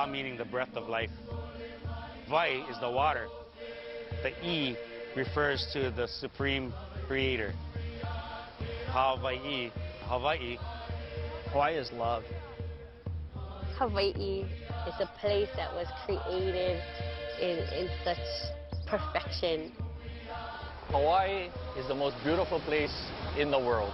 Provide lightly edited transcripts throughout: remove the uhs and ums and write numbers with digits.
Ha meaning the breath of life. Vai is the water. The E refers to the supreme creator. Hawaii, Hawaii. Hawaii is love. Hawaii is a place that was created in such perfection. Hawaii is the most beautiful place in the world.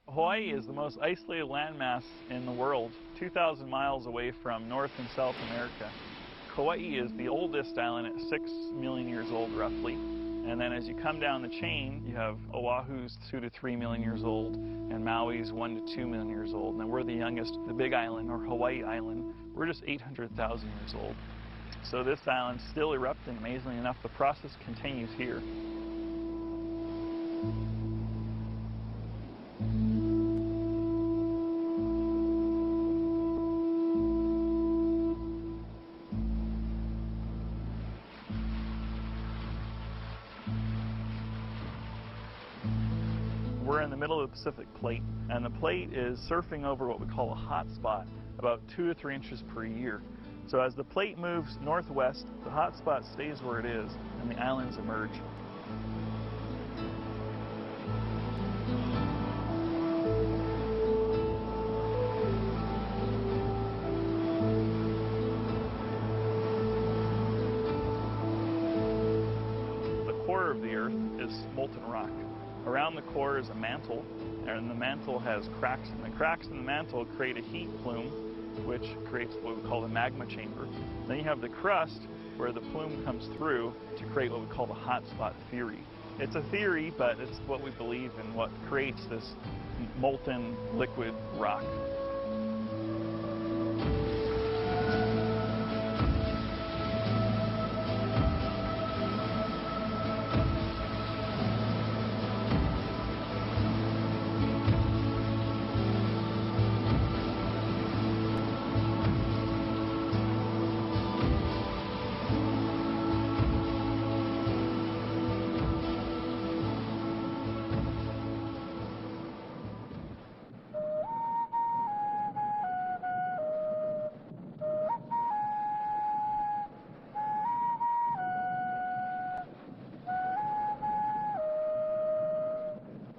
Hawaii is the most isolated landmass in the world, 2,000 miles away from North and South America. Kauai is the oldest island at 6 million years old, roughly. And then as you come down the chain, you have Oahu's 2 to 3 million years old, and Maui's 1 to 2 million years old. And we're the youngest, the Big Island, or Hawaii Island. We're just 800,000 years old. So this island's still erupting, amazingly enough. The process continues here. We're in the middle of the Pacific Plate, and the plate is surfing over what we call a hot spot, about 2 to 3 inches per year. So as the plate moves northwest, the hot spot stays where it is, and the islands emerge. The core of the Earth is molten rock. Around the core is a mantle, and the mantle has cracks, and the cracks in the mantle create a heat plume, which creates what we call the magma chamber. Then you have the crust, where the plume comes through to create what we call the hot spot theory. It's a theory, but it's what we believe in, what creates this molten liquid rock.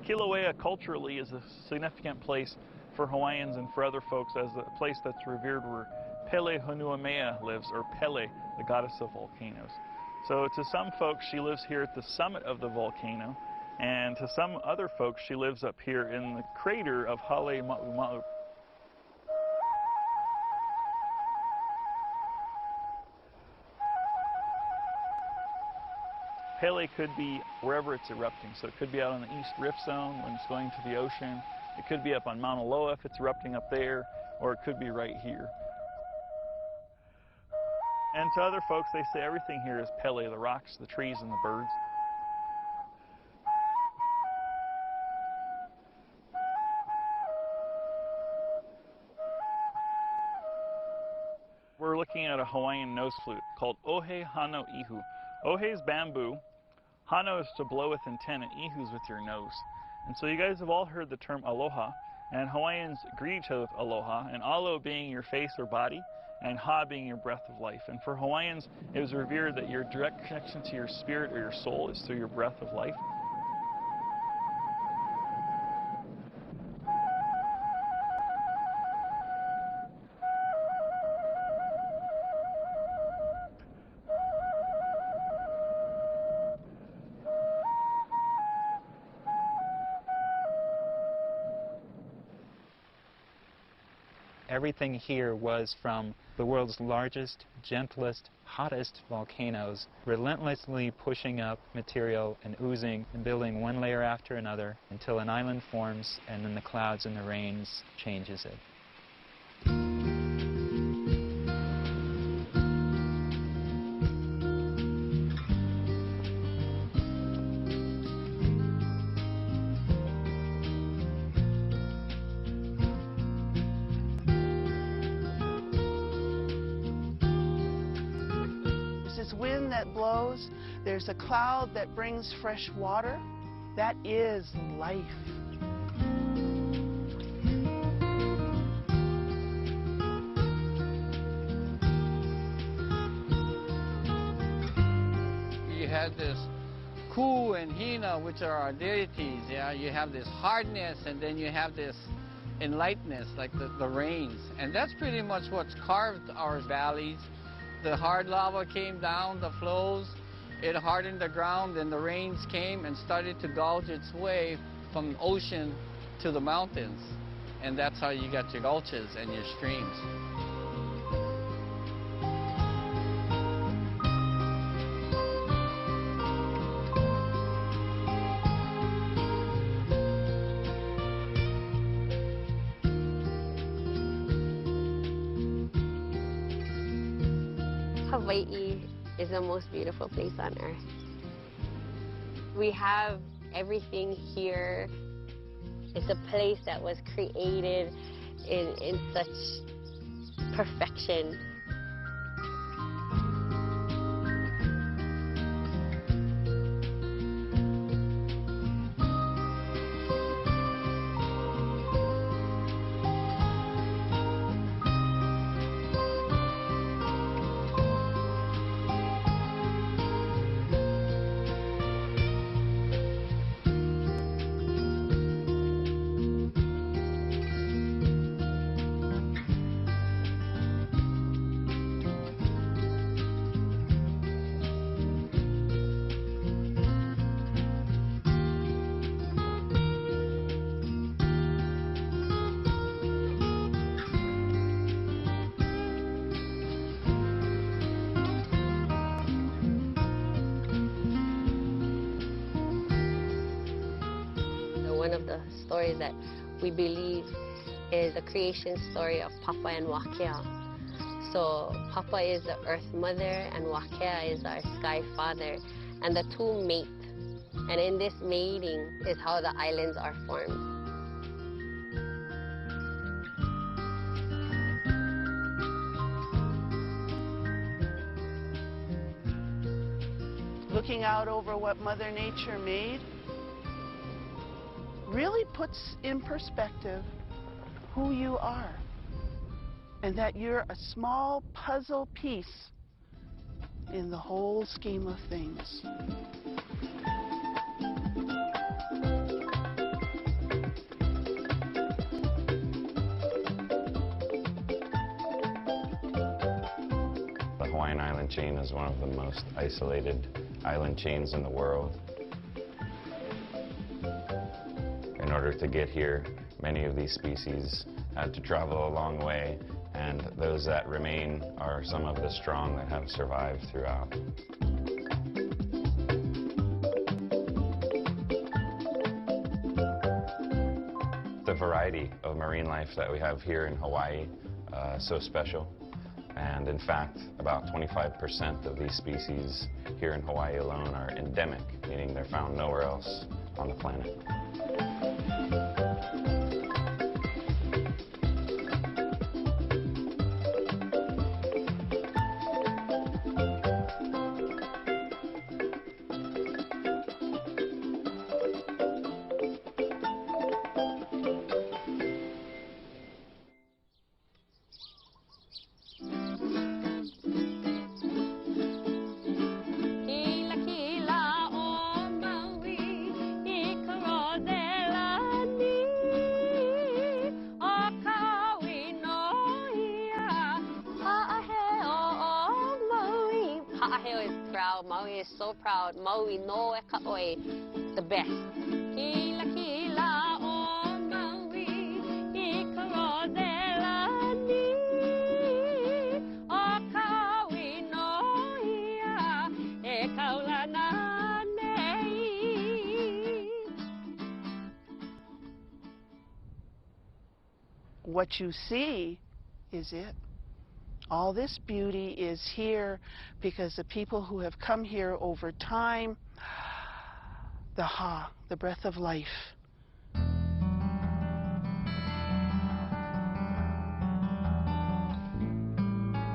Kilauea culturally is a significant place for Hawaiians and for other folks as a place that's revered where Pele Honuamea lives, or Pele, the goddess of volcanoes. So to some folks, she lives here at the summit of the volcano, and to some other folks, she lives up here in the crater of Hale Ma'uma'u. Pele could be wherever it's erupting, so it could be out on the East Rift Zone when it's going to the ocean. It could be up on Mauna Loa if it's erupting up there, or it could be right here. And to other folks, they say everything here is Pele, the rocks, the trees, and the birds. We're looking at a Hawaiian nose flute called Ohe Hano Ihu. Ohe is bamboo, Hano is to blow with intent, and Ihu is with your nose. And so you guys have all heard the term aloha, and Hawaiians greet each other with aloha, and alo being your face or body, and ha being your breath of life. And for Hawaiians, it was revered that your direct connection to your spirit or your soul is through your breath of life. Everything here was from the world's largest, gentlest, hottest volcanoes, relentlessly pushing up material and oozing and building one layer after another until an island forms, and then the clouds and the rains changes it. is wind that blows. There's a cloud that brings fresh water. That is life. You had this Ku and Hina, which are our deities. Yeah, you have this hardness, and then you have this enlightness, like the rains. And that's pretty much what's carved our valleys. The hard lava came down, the flows, it hardened the ground, and the rains came and started to gouge its way from the ocean to the mountains. And that's how you got your gulches and your streams. Hawaii is the most beautiful place on earth. We have everything here. It's a place that was created in such perfection. One of the stories that we believe is the creation story of Papa and Wakea. So Papa is the earth mother and Wakea is our sky father, and the two mate. And in this mating is how the islands are formed. Looking out over what Mother Nature made really puts in perspective who you are, and that you're a small puzzle piece in the whole scheme of things. The Hawaiian island chain is one of the most isolated island chains in the world. In order to get here, many of these species had to travel a long way, and those that remain are some of the strong that have survived throughout. The variety of marine life that we have here in Hawaii is so special, and in fact, about 25% of these species here in Hawaii alone are endemic, meaning they're found nowhere else on the planet. Is proud. Maui is so proud. Maui no e ka oi, the best. Kila kila o Maui, I ka rodela ni, o kaui no ia, e kaulana nei. What you see is it. All this beauty is here because the people who have come here over time, the breath of life.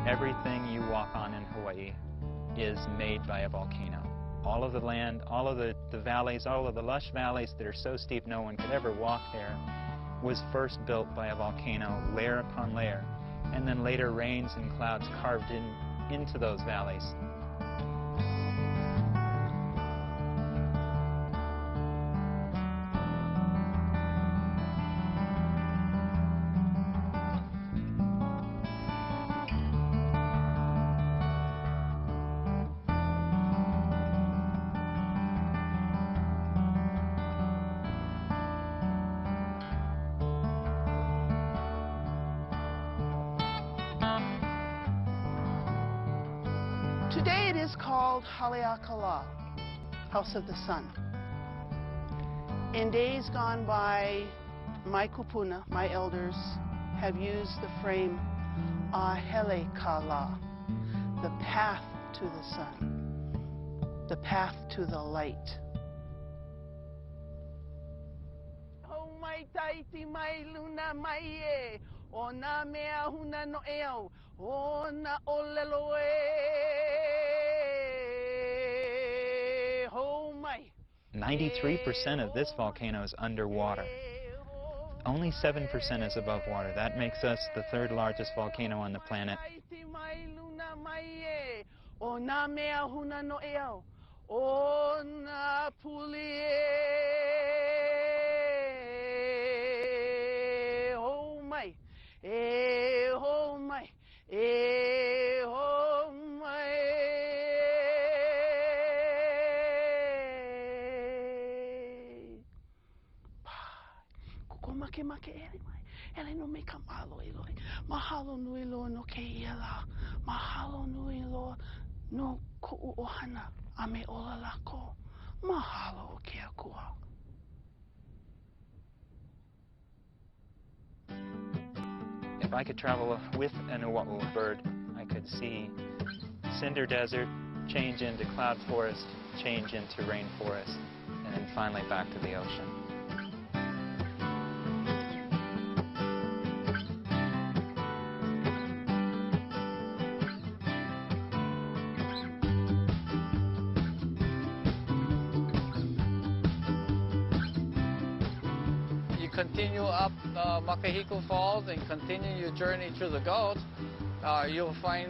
Everything you walk on in Hawaii is made by a volcano. All of the land, all of the valleys, all of the lush valleys that are so steep no one could ever walk there was first built by a volcano, layer upon layer, and then later rains and clouds carved into those valleys. Today it is called Haleakala, House of the Sun. In days gone by, my kupuna, my elders, have used the frame Ahelekala, the path to the sun, the path to the light. Oh my taiti mai luna mai e, o na mea huna no eo, o na olelo e, ho mai. 93% of this volcano is underwater. Only 7% is above water. That makes us the third largest volcano on the planet. O na mea huna no eo, o na puli e, ho mai, e ho mai, e ho mai. Kuko make make ere mai, ere no me ka mahalo e loi. Mahalo nui loa no ke iela, mahalo nui loa no ku'u ohana a me ola lako. Mahalo o ke akua. If I could travel with an Oahu bird, I could see cinder desert change into cloud forest, change into rainforest, and then finally back to the ocean. Continue up Makahiko Falls and continue your journey through the Gulch, you'll find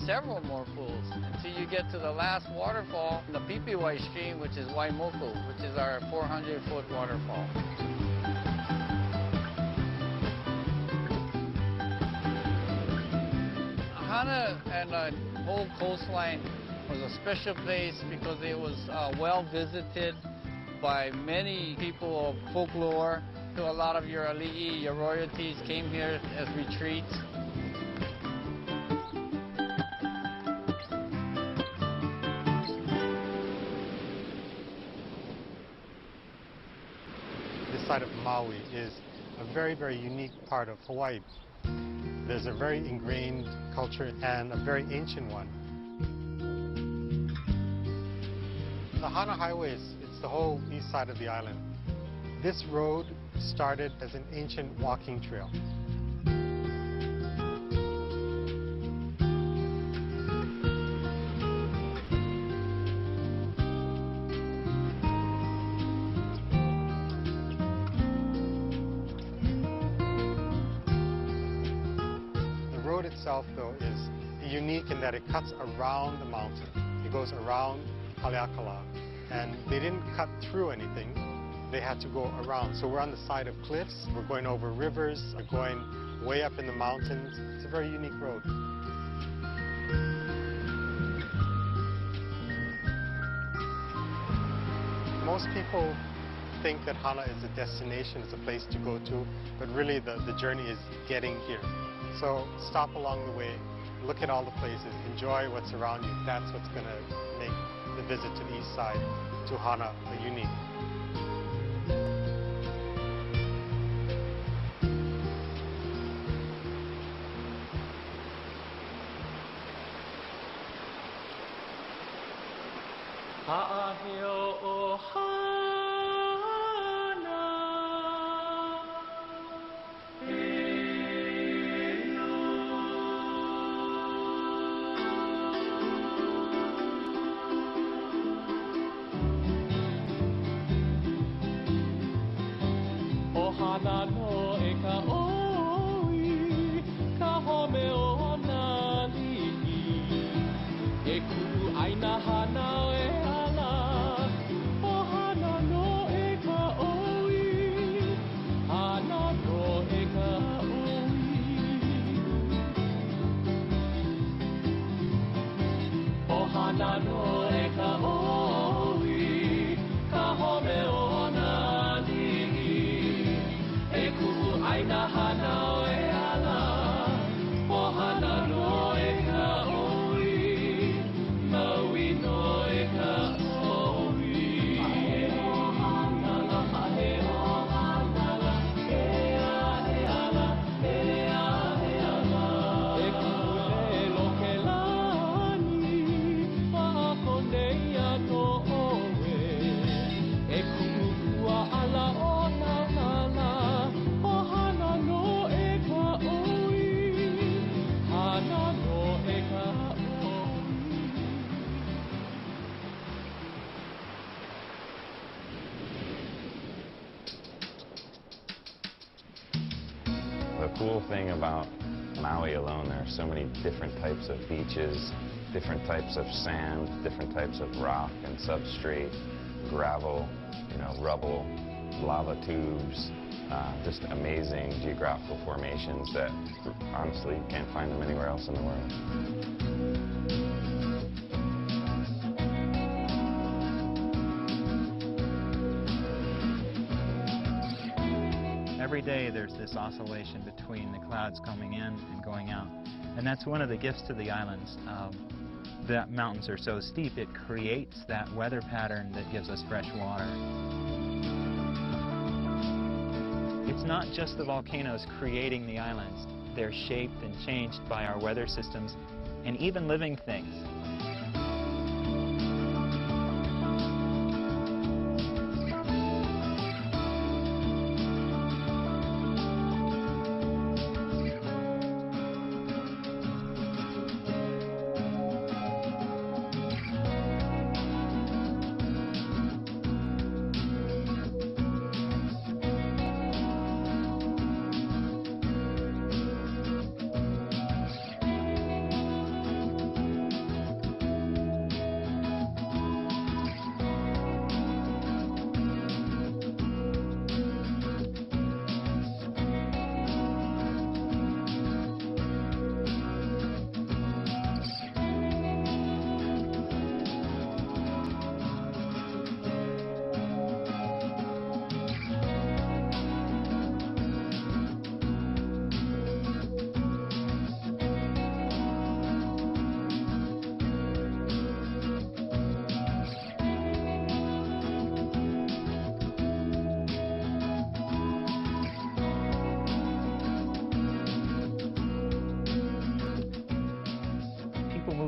several more pools until you get to the last waterfall, the Pipiwai stream, which is Waimoku, which is our 400-foot waterfall. Hana and the whole coastline was a special place because it was well visited by many people of folklore. A lot of your ali'i, your royalties came here as retreats. This side of Maui is a very, very unique part of Hawaii. There's a very ingrained culture and a very ancient one. The Hana Highway it's the whole east side of the island. This road started as an ancient walking trail. The road itself, though, is unique in that it cuts around the mountain. It goes around Haleakala, and they didn't cut through anything. They had to go around. So we're on the side of cliffs, we're going over rivers, we're going way up in the mountains. It's a very unique road. Most people think that Hana is a destination, it's a place to go to, but really the journey is getting here. So stop along the way, look at all the places, enjoy what's around you. That's what's going to make the visit to the east side, to Hana, unique. Ha'ahio o Hana, e no. hana no e ka oi, ka home o nā li'i. E ku'u aina hana e ala, o hana no e ka oi, hana no e ka oi. O hana no e ka oi, ka home o nā li'i. E ku'u aina hana e ala, o hana no e ka oi, maui no e ka oi. E o hanala, e o hanala, e a e ala, e a e ala. E ku'u lelo ke lani, ma'ako nei ato oe. E ku'u ua ala o nā hala, o hana no e ka oi, hana no e ka oi. The cool thing about Maui alone, there are so many different types of beaches, different types of sand, different types of rock and substrate, gravel, rubble, lava tubes, just amazing geographical formations that honestly you can't find them anywhere else in the world. Every day there's this oscillation between the clouds coming in and going out. And that's one of the gifts to the islands. The mountains are so steep, it creates that weather pattern that gives us fresh water. It's not just the volcanoes creating the islands. They're shaped and changed by our weather systems and even living things.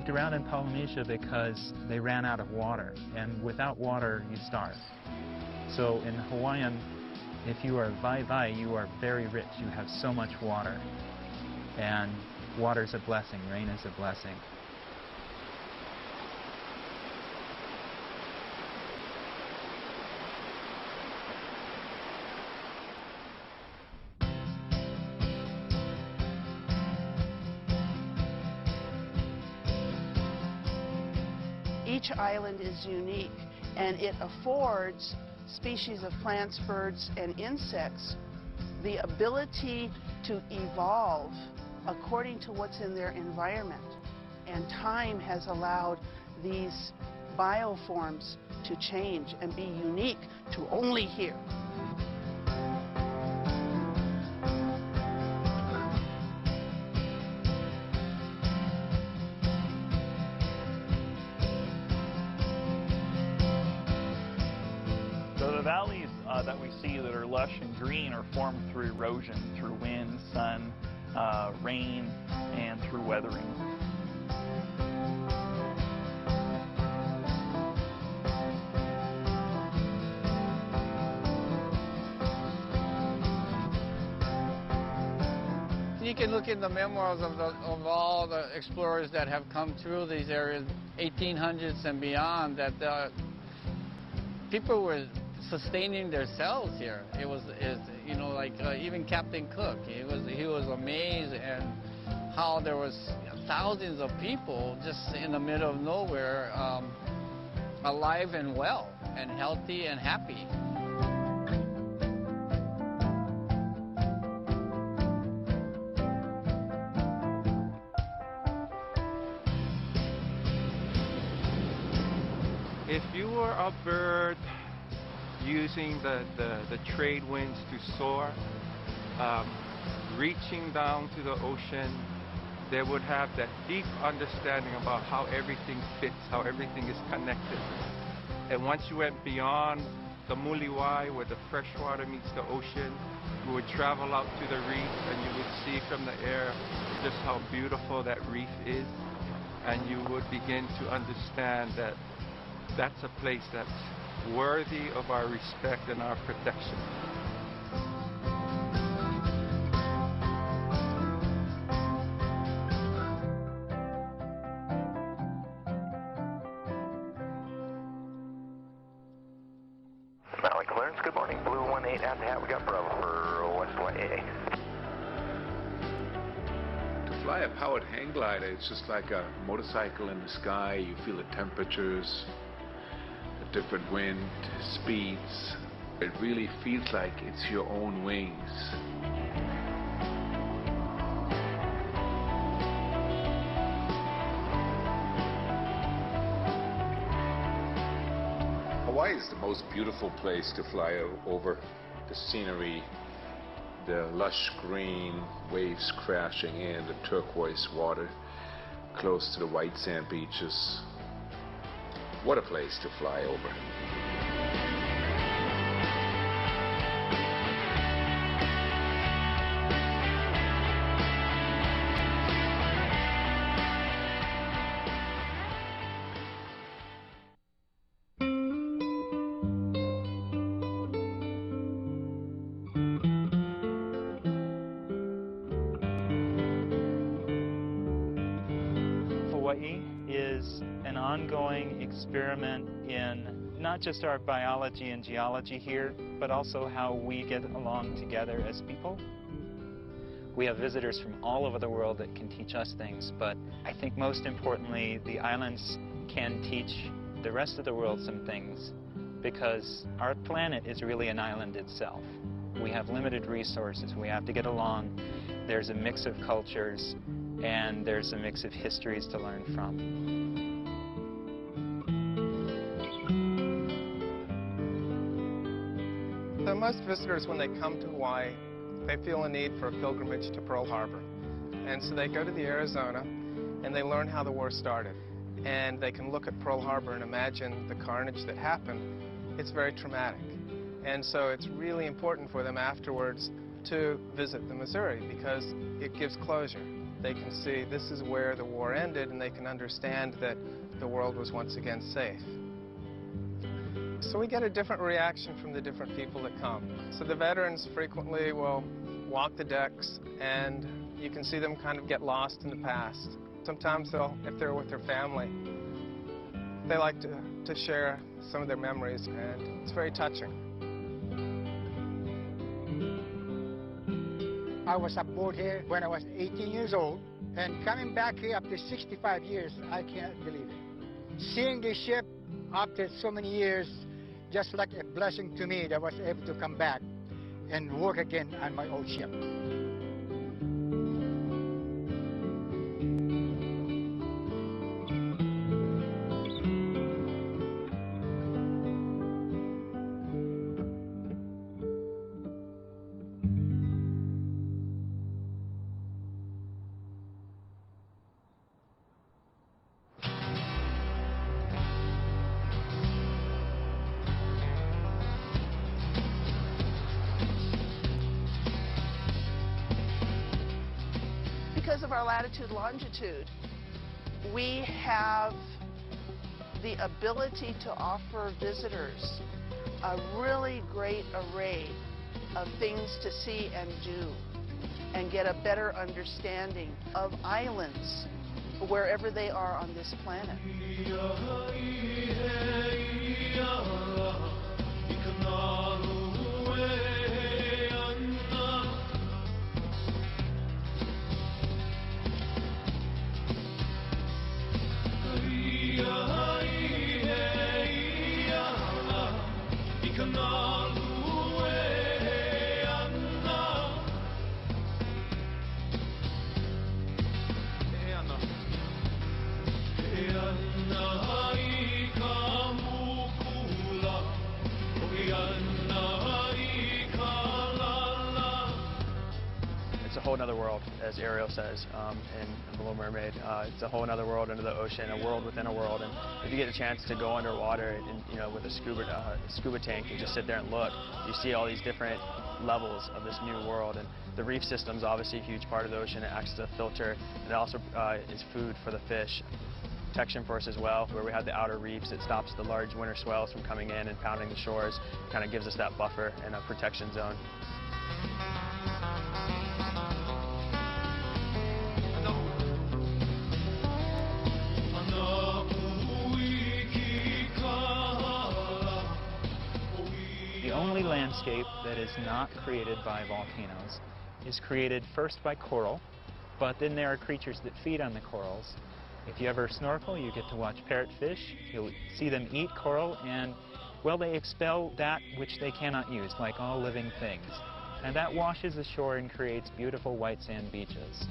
Around in Polynesia because they ran out of water, and without water you starve. So in Hawaiian, if you are vai, you are very rich. You have so much water, and water's a blessing, rain is a blessing. Each island is unique, and it affords species of plants, birds, and insects the ability to evolve according to what's in their environment. And time has allowed these bioforms to change and be unique to only here. So the valleys that we see that are lush and green are formed through erosion, through wind, sun, rain, and through weathering. You can look in the memoirs of all the explorers that have come through these areas, 1800s and beyond, that people were sustaining themselves here. You know, like even Captain Cook, he was amazed and how there was thousands of people just in the middle of nowhere, alive and well and healthy and happy. If you were a bird using the trade winds to soar, reaching down to the ocean, they would have that deep understanding about how everything fits, how everything is connected. And once you went beyond the Muliwai, where the fresh water meets the ocean, you would travel out to the reef and you would see from the air just how beautiful that reef is. And you would begin to understand that that's a place that's worthy of our respect and our protection. Maui clearance, good morning. Blue 18 at the hat, we got Bravo for West YA. To fly a powered hang glider, it's just like a motorcycle in the sky. You feel the temperatures, the different wind speeds. It really feels like it's your own wings. Hawaii is the most beautiful place to fly over. The scenery, the lush green, waves crashing in, the turquoise water, close to the white sand beaches. What a place to fly over. Hawaii is an ongoing experiment in not just our biology and geology here, but also how we get along together as people. We have visitors from all over the world that can teach us things, but I think most importantly, the islands can teach the rest of the world some things, because our planet is really an island itself. We have limited resources. We have to get along. There's a mix of cultures, and there's a mix of histories to learn from. So most visitors, when they come to Hawaii, they feel a need for a pilgrimage to Pearl Harbor. And so they go to the Arizona and they learn how the war started. And they can look at Pearl Harbor and imagine the carnage that happened. It's very traumatic. And so it's really important for them afterwards to visit the Missouri, because it gives closure. They can see this is where the war ended, and they can understand that the world was once again safe. So we get a different reaction from the different people that come. So the veterans frequently will walk the decks, and you can see them kind of get lost in the past. Sometimes if they're with their family, they like to share some of their memories, and it's very touching. I was aboard here when I was 18 years old, and coming back here after 65 years, I can't believe it. Seeing the ship after so many years, just like a blessing to me that I was able to come back and work again on my old ship. Because of our latitude, longitude, we have the ability to offer visitors a really great array of things to see and do, and get a better understanding of islands wherever they are on this planet. whole other world, as Ariel says in The Little Mermaid. It's a whole other world under the ocean, a world within a world. And if you get a chance to go underwater and with a scuba tank and just sit there and look, you see all these different levels of this new world. And the reef system is obviously a huge part of the ocean. It acts as a filter. It also is food for the fish. Protection for us as well, where we have the outer reefs. It stops the large winter swells from coming in and pounding the shores. Kind of gives us that buffer and a protection zone. The only landscape that is not created by volcanoes is created first by coral, but then there are creatures that feed on the corals. If you ever snorkel, you get to watch parrotfish. You'll see them eat coral, and, well, they expel that which they cannot use, like all living things. And that washes ashore and creates beautiful white sand beaches.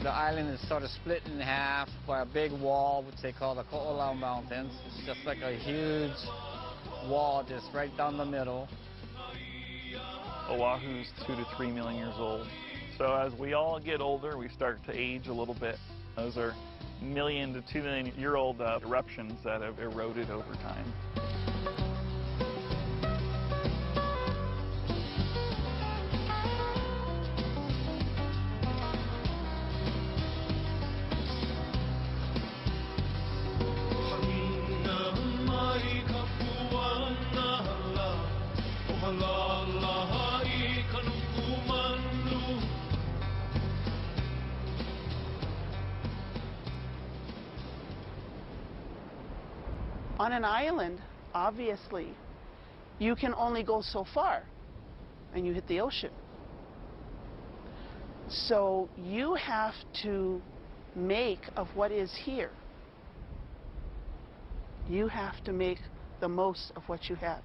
The island is sort of split in half by a big wall, which they call the Ko'olau Mountains. It's just like a huge wall just right down the middle. Oahu's 2 to 3 million years old. So as we all get older, we start to age a little bit. Those are 1 million to 2 million year old eruptions that have eroded over time. On an island, obviously, you can only go so far, and you hit the ocean. So you have to make of what is here. You have to make the most of what you have.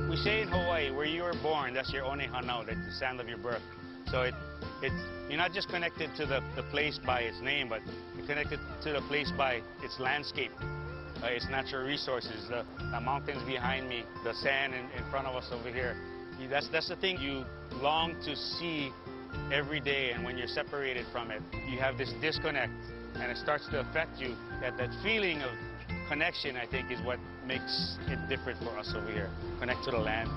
We say in Hawaii, where you were born, that's your one hanau, that's the sand of your birth. So you're not just connected to the place by its name, but you're connected to the place by its landscape, its natural resources, the mountains behind me, the sand in front of us over here. That's the thing you long to see every day, and when you're separated from it, you have this disconnect, and it starts to affect you. That feeling of connection, I think, is what makes it different for us over here. Connect to the land.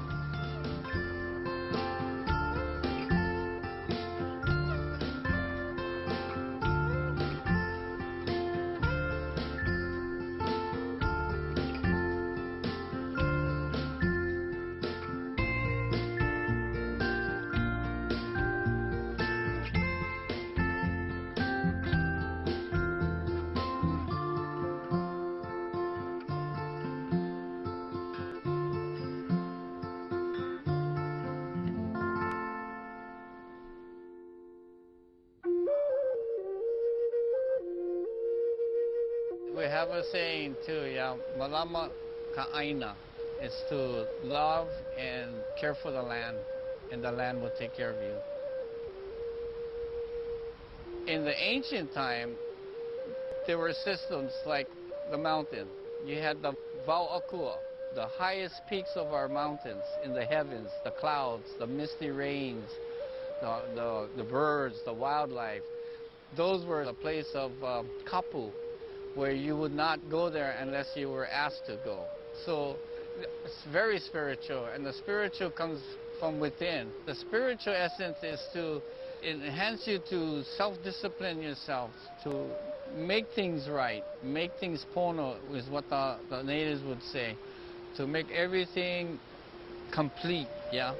We have a saying too, yeah, malama ka'aina. It's to love and care for the land, and the land will take care of you. In the ancient time, there were systems like the mountain. You had the Vau'akua, the highest peaks of our mountains in the heavens, the clouds, the misty rains, the birds, the wildlife. Those were a place of kapu, where you would not go there unless you were asked to go. So it's very spiritual, and the spiritual comes from within. The spiritual essence is to enhance you to self-discipline yourself, to make things right, make things pono is what the natives would say, to make everything complete, yeah?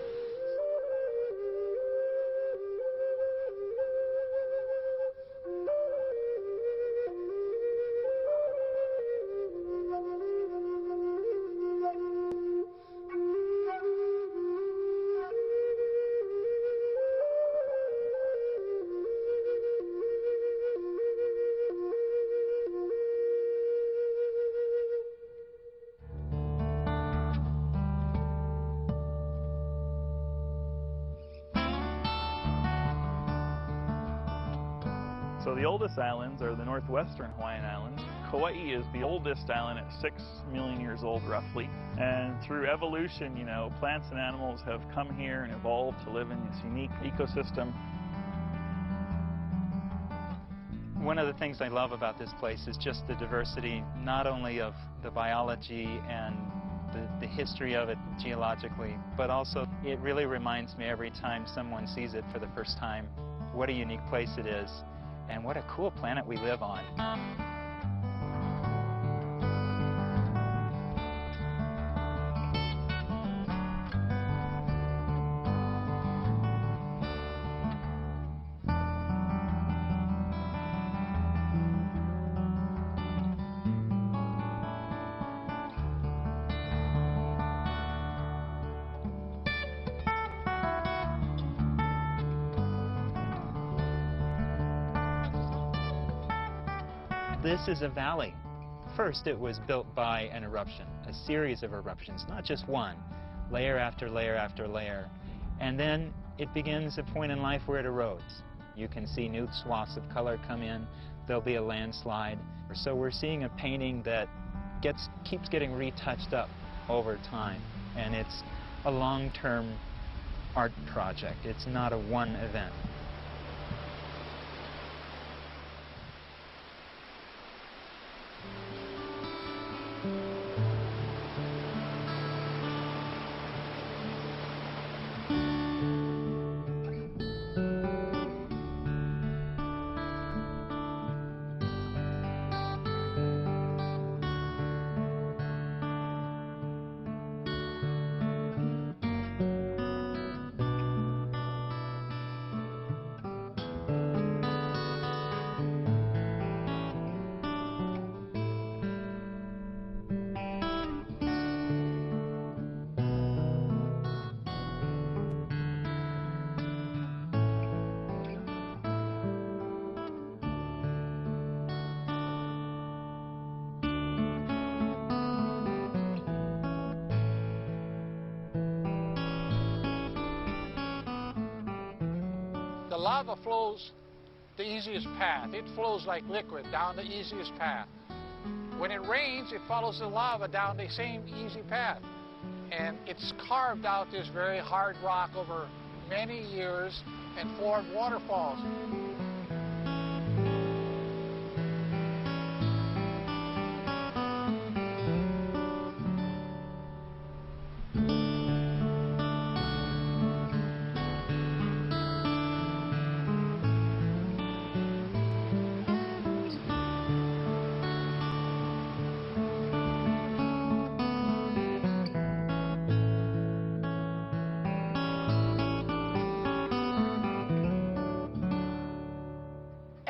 So the oldest islands are the northwestern Hawaiian Islands. Kauai is the oldest island at 6 million years old, roughly. And through evolution, you know, plants and animals have come here and evolved to live in this unique ecosystem. One of the things I love about this place is just the diversity, not only of the biology and the history of it geologically, but also it really reminds me every time someone sees it for the first time what a unique place it is and what a cool planet we live on. This is a valley. First, it was built by an eruption, a series of eruptions, not just one, layer after layer after layer. And then it begins a point in life where it erodes. You can see new swaths of color come in. There'll be a landslide. So we're seeing a painting that keeps getting retouched up over time. And it's a long-term art project. It's not a one event. The lava flows the easiest path. It flows like liquid down the easiest path. When it rains, it follows the lava down the same easy path. And it's carved out this very hard rock over many years and formed waterfalls.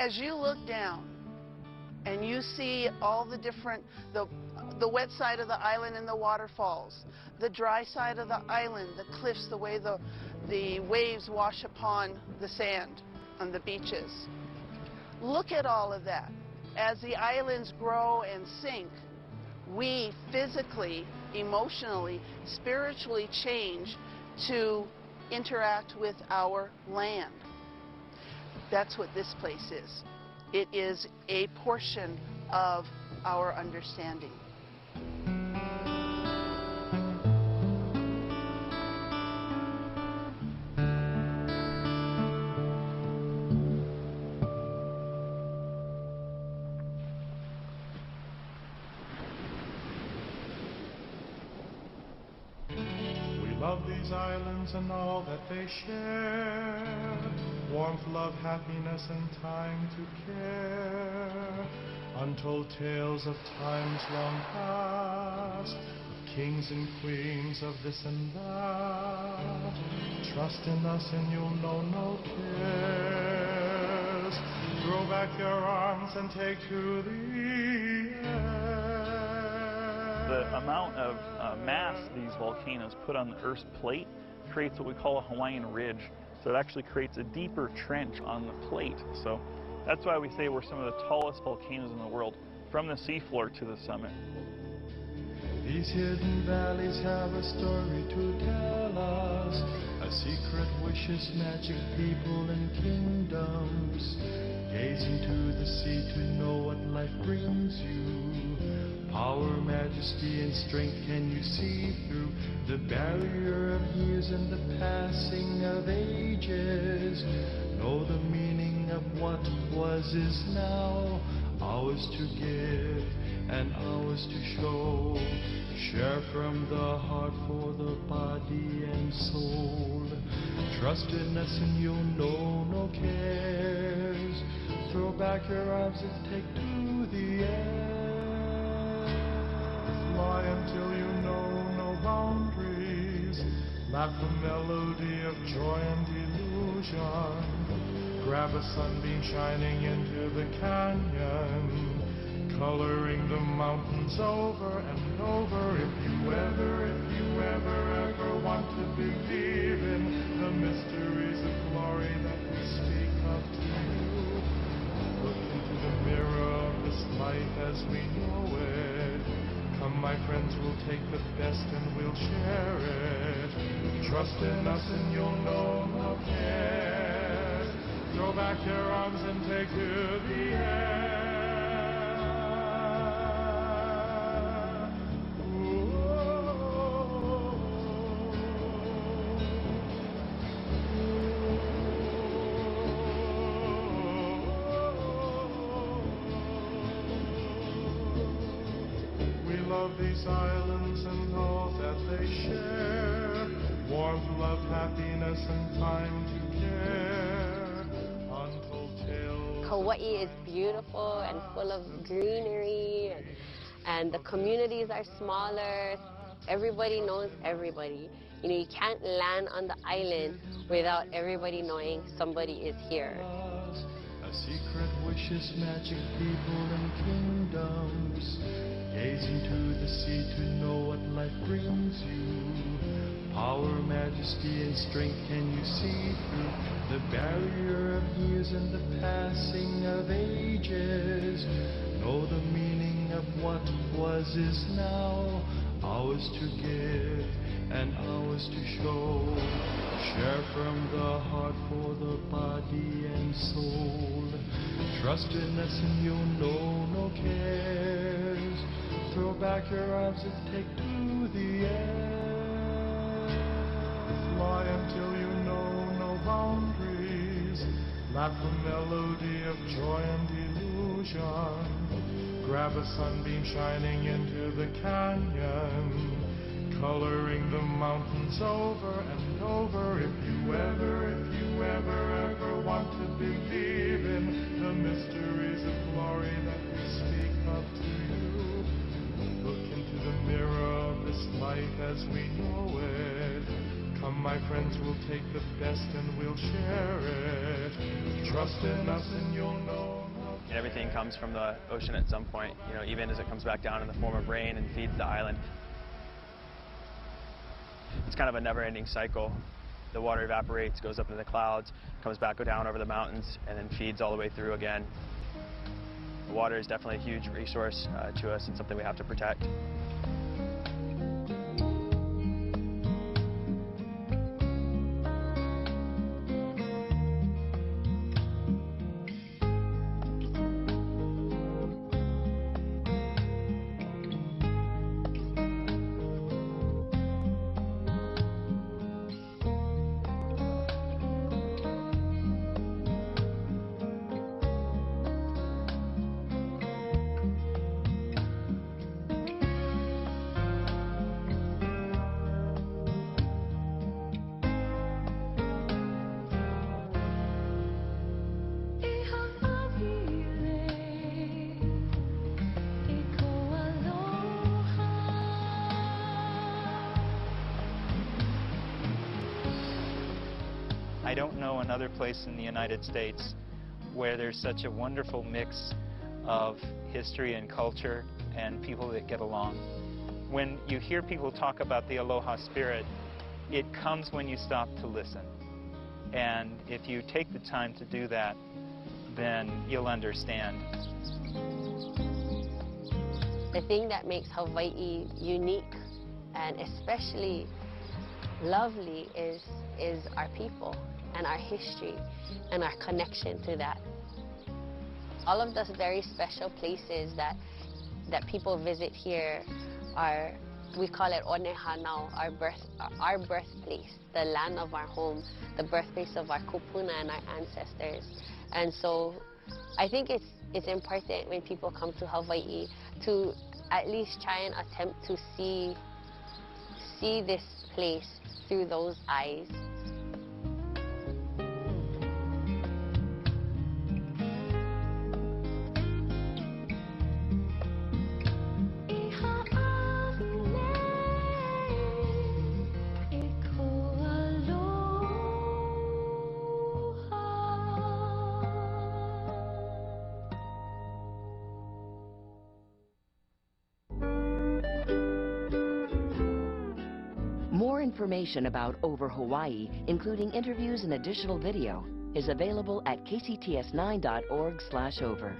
As you look down and you see all the different, the wet side of the island and the waterfalls, the dry side of the island, the cliffs, the way the waves wash upon the sand on the beaches. Look at all of that. As the islands grow and sink, we physically, emotionally, spiritually change to interact with our land. That's what this place is. It is a portion of our understanding. We love these islands and all that they share. Warmth, love, happiness, and time to care. Untold tales of times long past, of kings and queens of this and that. Trust in us and you'll know no cares. Throw back your arms and take to the air. The amount of mass these volcanoes put on the Earth's plate creates what we call a Hawaiian ridge. So it actually creates a deeper trench on the plate. So that's why we say we're some of the tallest volcanoes in the world, from the seafloor to the summit. These hidden valleys have a story to tell us, a secret we wishes, magic people and kingdoms. Gaze into the sea to know what life brings you. Power, majesty, and strength can you see through the barrier of years and the passing of ages. Know the meaning of what was is now, ours to give and ours to show. Share from the heart for the body and soul. Trust in us and you'll know no cares. Throw back your arms and take to the air. Fly until you know no boundaries. Laugh the melody of joy and illusion. Grab a sunbeam shining into the canyon, coloring the mountains over and over. If you ever want to believe in the mysteries of glory that we speak of to you, look into the mirror of this life as we know it. Come, my friends, we'll take the best and we'll share it. Trust in us and you'll know no cares. Throw back your arms and take to the air. These islands and all that they share, warmth, love, happiness, and time to care. Untold tales. Hawaii is beautiful and full of greenery, and the communities are smaller. Everybody knows everybody. You know, you can't land on the island without everybody knowing somebody is here. A secret wishes, magic people and kingdoms. Gaze into the sea to know what life brings you. Power, majesty, and strength can you see through the barrier of years and the passing of ages. Know the meaning of what was is now, ours to give and ours to show. Share from the heart for the body and soul. Trust in us and you'll know no cares. Throw back your arms and take to the air. Fly until you know no boundaries. Laugh the melody of joy and illusion. Grab a sunbeam shining into the canyon, coloring the mountains over and over. If you ever want to believe in the mysteries of glory that we speak of to you, look into the mirror of this life as we know it. Come, my friends, we'll take the best and we'll share it. Trust in us and you'll know. And everything comes from the ocean at some point, you know, even as it comes back down in the form of rain and feeds the island. It's kind of a never-ending cycle. The water evaporates, goes up into the clouds, comes back down over the mountains, and then feeds all the way through again. The water is definitely a huge resource to us and something we have to protect. I don't know another place in the United States where there's such a wonderful mix of history and culture and people that get along. When you hear people talk about the aloha spirit, it comes when you stop to listen. And if you take the time to do that, then you'll understand. The thing that makes Hawaii unique, and especially lovely is our people and our history and our connection to that. All of those very special places that people visit here are, we call it One Hanau, our birthplace, the land of our home, the birthplace of our kupuna and our ancestors. And so I think it's important when people come to Hawaii to at least try and attempt to see this place through those eyes. More information about Over Hawaii, including interviews and additional video, is available at kcts9.org/over.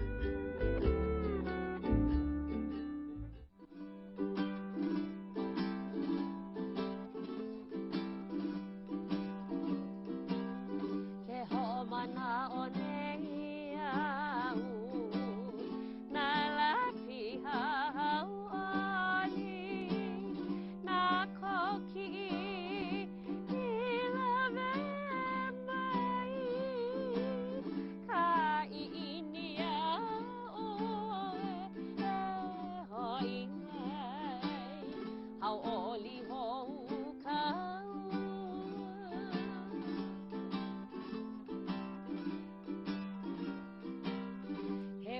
He